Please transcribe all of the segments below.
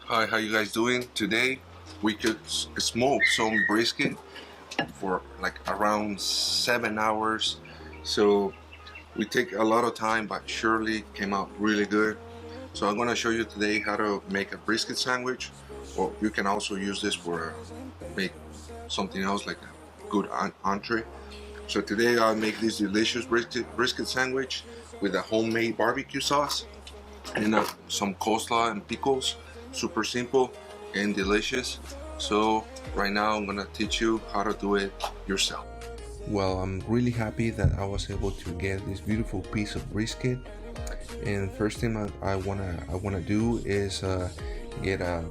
Hi, how you guys doing? Today we could smoke some brisket for like around 7 hours. So we take a lot of time, but surely came out really good. So I'm gonna show you today how to make a brisket sandwich, or you can also use this for make something else like a good entree. So today I'll make this delicious brisket sandwich with a homemade barbecue sauce and some coleslaw and pickles. Super simple and delicious. So right now I'm gonna teach you how to do it yourself. Well, I'm really happy that I was able to get this beautiful piece of brisket. And first thing I wanna do is get a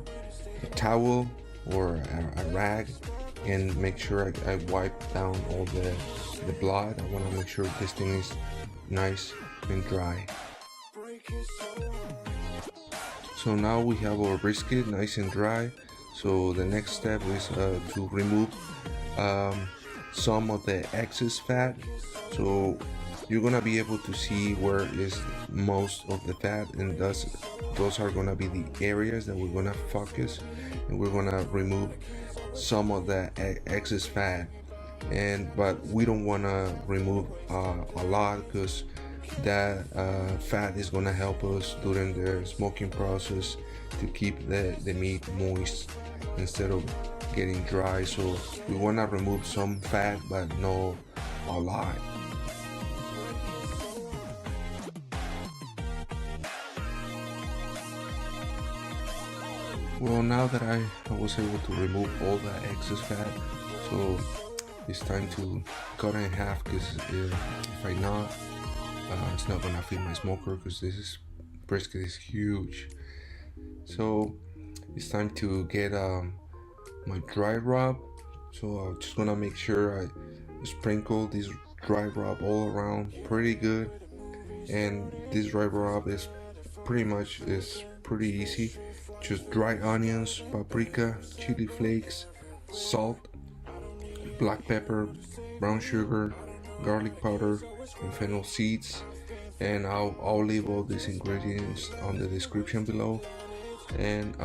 towel or a rag and make sure I wipe down all the blood. I wanna make sure this thing is nice and dry. So now we have our brisket nice and dry. So the next step is to remove some of the excess fat. So you're gonna be able to see where is most of the fat, and those are gonna be the areas that we're gonna focus, and we're gonna remove some of the excess fat. But we don't want to remove a lot, because that fat is going to help us during the smoking process to keep the meat moist instead of getting dry. So we want to remove some fat, but not a lot. Well, now that I was able to remove all the excess fat, so it's time to cut it in half, because if I not, it's not gonna fit my smoker, because this brisket is huge. So it's time to get my dry rub. So I'm just gonna make sure I sprinkle this dry rub all around pretty good. And this dry rub is pretty easy. Just dry onions, paprika, chili flakes, salt, black pepper, brown sugar, garlic powder, and fennel seeds. And I'll leave all these ingredients on the description below. And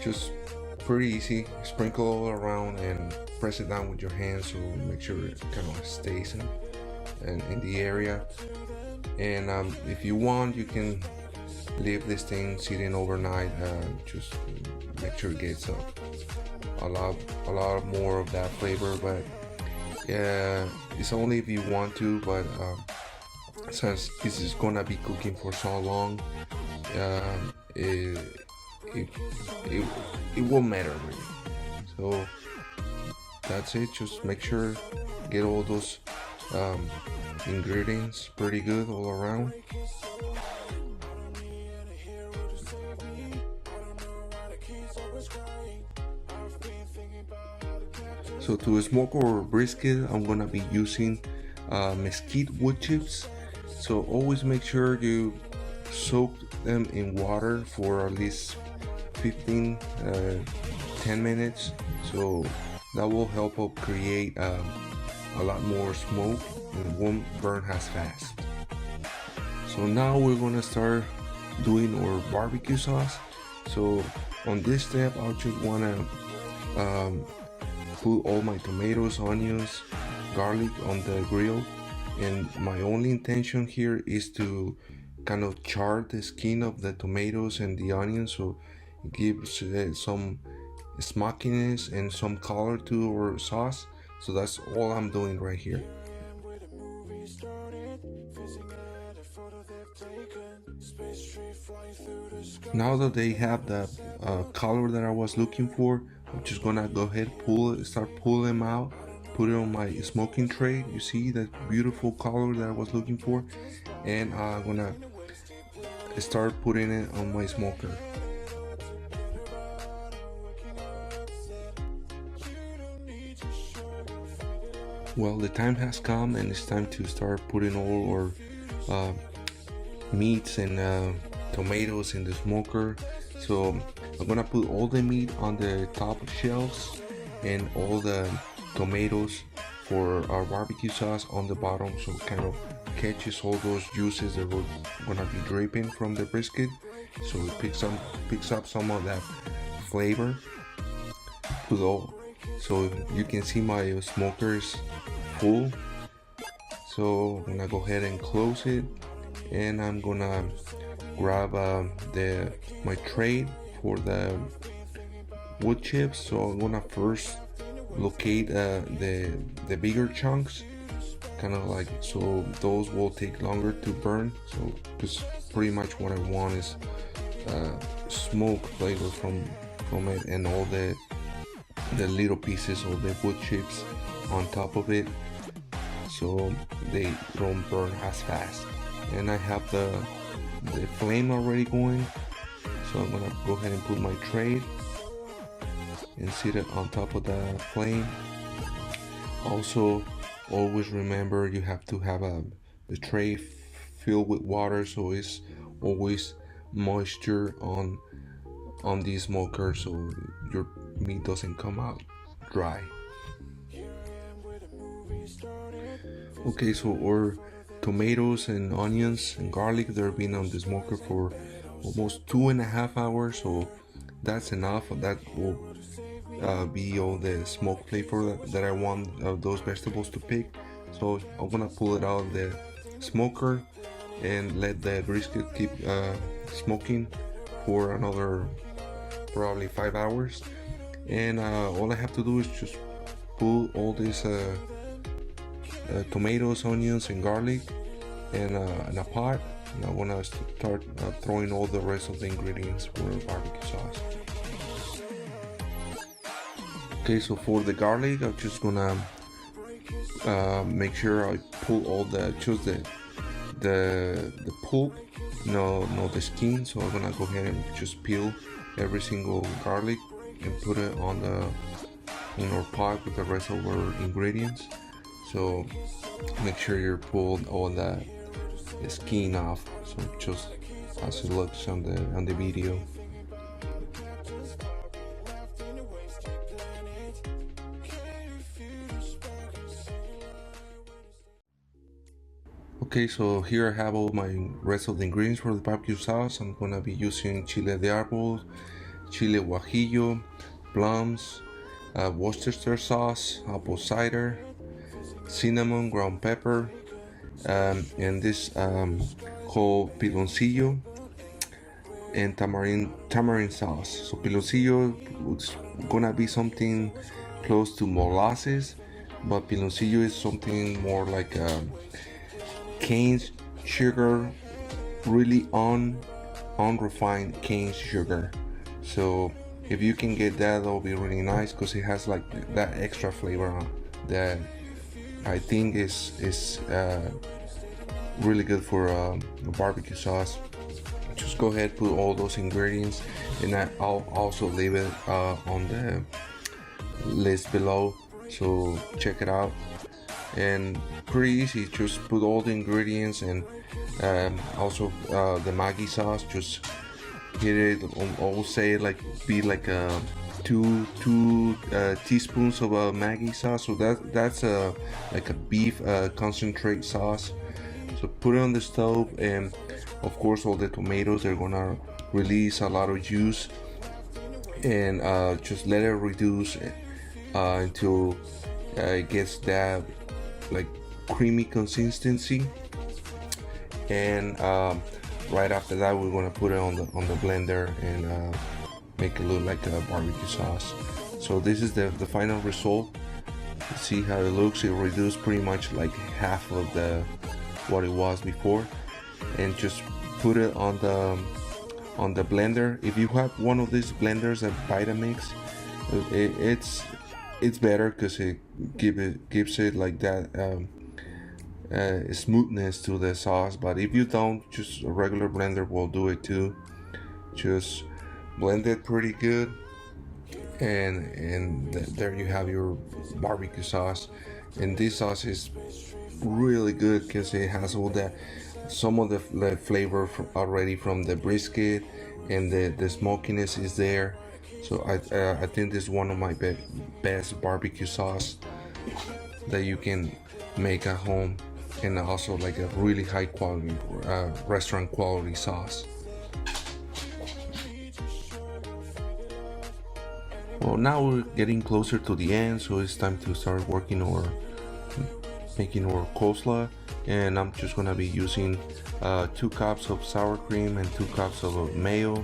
just pretty easy. Sprinkle all around and press it down with your hands, so make sure it kind of stays in the area. And if you want, you can leave this thing sitting overnight. Just make sure it gets a lot more of that flavor. But yeah, it's only if you want to. But since this is gonna be cooking for so long, it won't matter really. So that's it. Just make sure get all those ingredients pretty good all around. So to smoke our brisket, I'm gonna be using mesquite wood chips. So always make sure you soak them in water for at least 10 minutes. So that will help up create a lot more smoke and won't burn as fast. So now we're gonna start doing our barbecue sauce. So on this step, I just wanna put all my tomatoes, onions, garlic on the grill, and my only intention here is to kind of char the skin of the tomatoes and the onions, so it gives some smokiness and some color to our sauce. So that's all I'm doing right here. Now that they have the color that I was looking for, I'm just gonna go ahead, start pulling them out, put it on my smoking tray. You see that beautiful color that I was looking for, and I'm gonna start putting it on my smoker. Well, the time has come, and it's time to start putting all our meats and tomatoes in the smoker. So I'm gonna put all the meat on the top shelves and all the tomatoes for our barbecue sauce on the bottom, so it kind of catches all those juices that we're gonna be dripping from the brisket. so it picks up some of that flavor. So you can see my smoker is full. So I'm gonna go ahead and close it, and I'm gonna grab my tray for the wood chips. So I'm gonna first locate the bigger chunks, kind of like, so those will take longer to burn. So because pretty much what I want is smoke flavor from it, and all the little pieces of the wood chips on top of it, so they don't burn as fast. And I have the flame already going, so I'm gonna go ahead and put my tray and sit it on top of the flame. Also, always remember you have to have the tray filled with water, so it's always moisture on the smoker, so your meat doesn't come out dry. Okay, so our tomatoes and onions and garlic, they've been on the smoker for almost 2.5 hours, so that's enough. That will be all the smoke flavor that I want those vegetables to pick. So I'm gonna pull it out of the smoker and let the brisket keep smoking for another probably 5 hours. And all I have to do is just pull all these tomatoes, onions, and garlic in a pot, and I want to start throwing all the rest of the ingredients for barbecue sauce. Okay, so for the garlic, I'm just gonna make sure I pull all choose the pulp, no the skin. So I'm gonna go ahead and just peel every single garlic and put it in our pot with the rest of our ingredients. So make sure you pull all the skin off, so just as it looks on the video. Okay, so here I have all my rest of the ingredients for the barbecue sauce. I'm gonna be using chile de árbol, chile guajillo, plums, Worcestershire sauce, apple cider, cinnamon, ground pepper, and this called piloncillo, and tamarind sauce. So piloncillo is gonna be something close to molasses, but piloncillo is something more like cane sugar, really unrefined cane sugar. So if you can get that, that'll be really nice, because it has like that extra flavor that I think is really good for a barbecue sauce. Just go ahead, put all those ingredients, and I'll also leave it on the list below, so check it out. And pretty easy, just put all the ingredients, and also the Maggi sauce, just hit it. I'll say like be like two teaspoons of Maggi sauce. So that's like a beef concentrate sauce. So put it on the stove, and of course all the tomatoes are gonna release a lot of juice, and just let it reduce until it gets that like creamy consistency. And right after that, we're gonna put it on the blender and make it look like a barbecue sauce. So this is the final result. See how it looks. It reduced pretty much like half of what it was before, and just put it on the blender. If you have one of these blenders at Vitamix, it's better, because it gives it like that smoothness to the sauce. But if you don't, just a regular blender will do it too. Just blend it pretty good, and there you have your barbecue sauce. And this sauce is really good because it has all some of the flavor already from the brisket, and the smokiness is there. So I think this is one of my best barbecue sauce that you can make at home, and also like a really high quality restaurant quality sauce. Well, now we're getting closer to the end, so it's time to start making our coleslaw. And I'm just gonna be using 2 cups of sour cream and 2 cups of mayo,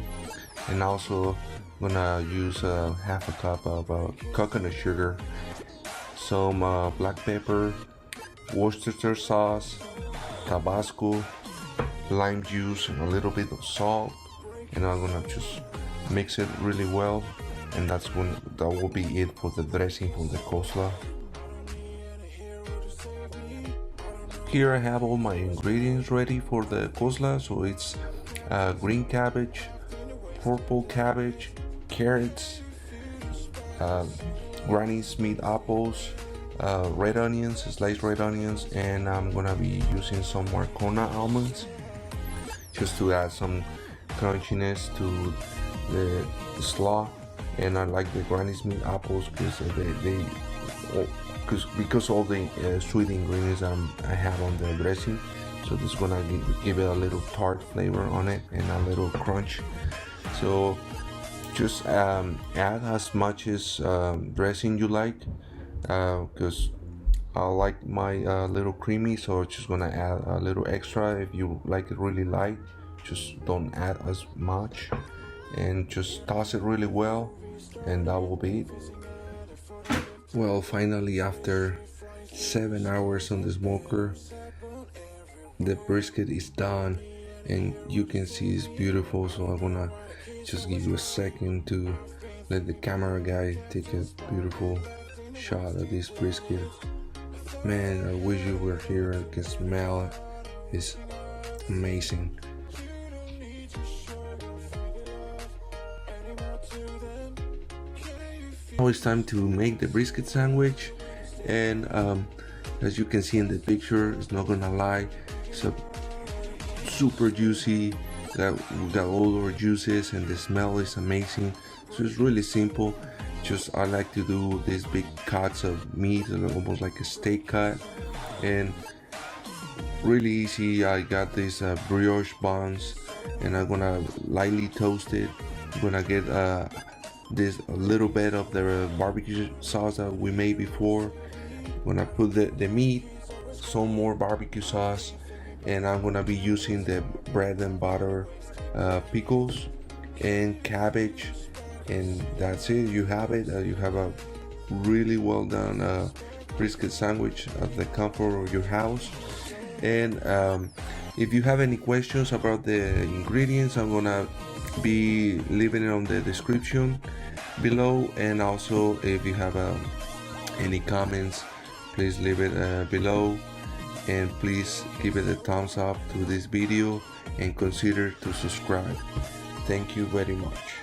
and also gonna use half a cup of coconut sugar, some black pepper, Worcestershire sauce, Tabasco, lime juice, and a little bit of salt. And I'm gonna just mix it really well, and that will be it for the dressing for the coleslaw. Here I have all my ingredients ready for the coleslaw. So it's green cabbage, purple cabbage, carrots, Granny Smith apples, red onions, sliced red onions, and I'm gonna be using some Marcona almonds just to add some crunchiness to the slaw. And I like the Granny Smith apples because all the sweet ingredients I have on the dressing, so this is gonna give it a little tart flavor on it and a little crunch. So just add as much as dressing you like, because I like my little creamy, so just gonna add a little extra. If you like it really light, just don't add as much, and just toss it really well, and that will be it. Well, finally, after 7 hours on the smoker, the brisket is done, and you can see it's beautiful. So I'm gonna just give you a second to let the camera guy take a beautiful shot of this brisket. Man, I wish you were here. I can smell it. It's amazing. Now it's time to make the brisket sandwich, and as you can see in the picture, it's not gonna lie, it's super juicy. We got all our juices, and the smell is amazing. So it's really simple. Just I like to do these big cuts of meat, almost like a steak cut, and really easy. I got these brioche buns, and I'm gonna lightly toast it. I'm gonna get a little bit of the barbecue sauce that we made before. I'm gonna put the meat, some more barbecue sauce, and I'm gonna be using the bread and butter pickles and cabbage, and that's it. You have it. You have a really well done brisket sandwich at the comfort of your house. And if you have any questions about the ingredients, I'm gonna be leaving it on the description below, and also if you have any comments, please leave it below, and please give it a thumbs up to this video and consider to subscribe. Thank you very much.